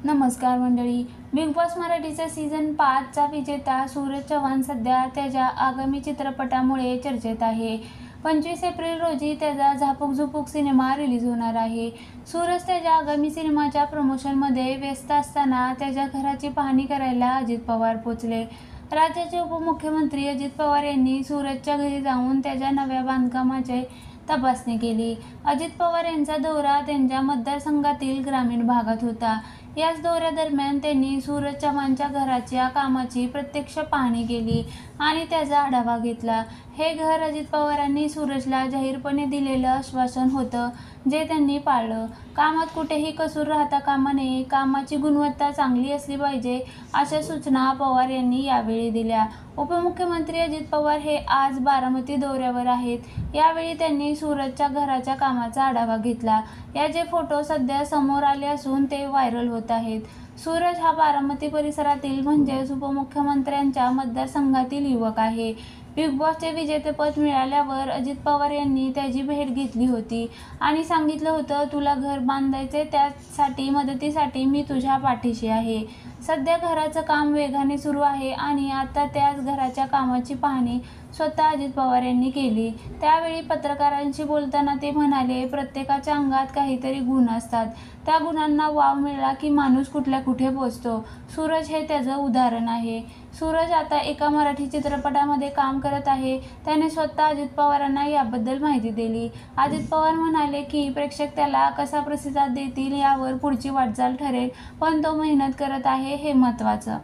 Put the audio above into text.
नमस्कार मंडळी. Big boss मराठीचा सीझन 5चा विजेता सूरज चव्हाण सध्या त्याच्या आगामी चित्रपटामुळे चर्चेत आहे. 25 एप्रिल रोजी त्याचा झापक झुपूक सिनेमा रिलीज होणार आहे. सूरज त्याच्या आगामी सिनेमाच्या प्रमोशनमध्ये व्यस्त असताना त्याच्या घराची पाहणी करायला अजित पवार पोहोचले. राज्याचे उपमुख्यमंत्री अजित पवार यांनी सूरजच्या घरी जाऊन त्याच्या नव्या बांधकामाची तपासणी केली. अजित पवार यांचा दौरा त्यांच्या मतदारसंघातील ग्रामीण भागात होता. याच दौऱ्यादरम्यान त्यांनी सूरज चव्हाणच्या घराच्या कामाची प्रत्यक्ष पाहणी केली आणि त्याचा आढावा घेतला. हे घर अजित पवारांनी सूरजला जाहीरपणे दिलेलं आश्वासन होतं, जे त्यांनी पाळलं. कामात कुठेही कसूर राहता कामा नये, कामाची गुणवत्ता चांगली असली पाहिजे, अशा सूचना पवार यांनी यावेळी दिल्या. उपमुख्यमंत्री अजित पवार हे आज बारामती दौऱ्यावर आहेत. यावेळी त्यांनी सूरजच्या घराच्या कामाचा आढावा घेतला. याचे फोटो सध्या समोर आले असून ते व्हायरल होत आहेत. सूरज हा बारामती परिसरातील म्हणजेच उपमुख्यमंत्र्यांच्या मतदारसंघातील युवक आहे. बिग बॉसचे विजेतेपद मिळाल्यावर अजित पवार यांनी त्याची भेट घेतली होती आणि सांगितलं होतं, तुला घर बांधायचे, त्यासाठी मदतीसाठी मी तुझ्या पाठीशी आहे. सध्या घराचं काम वेगाने सुरू आहे आणि आता त्याच घराच्या कामाची पाहणी स्वतः अजित पवार यांनी केली. त्यावेळी पत्रकारांशी बोलताना ते म्हणाले, प्रत्येकाच्या अंगात काहीतरी गुण असतात. त्या गुणांना वाव मिळाला की माणूस कुठल्या कुठे पोहोचतो. सूरज हे त्याचं उदाहरण आहे. सूरज आता एका मराठी चित्रपटामध्ये काम करत आहे. त्याने स्वतः अजित पवारांना याबद्दल माहिती दिली. अजित पवार म्हणाले की प्रेक्षक त्याला कसा प्रतिसाद देतील यावर पुढची वाटचाल ठरेल, पण तो मेहनत करत आहे, हे महत्त्वाचं.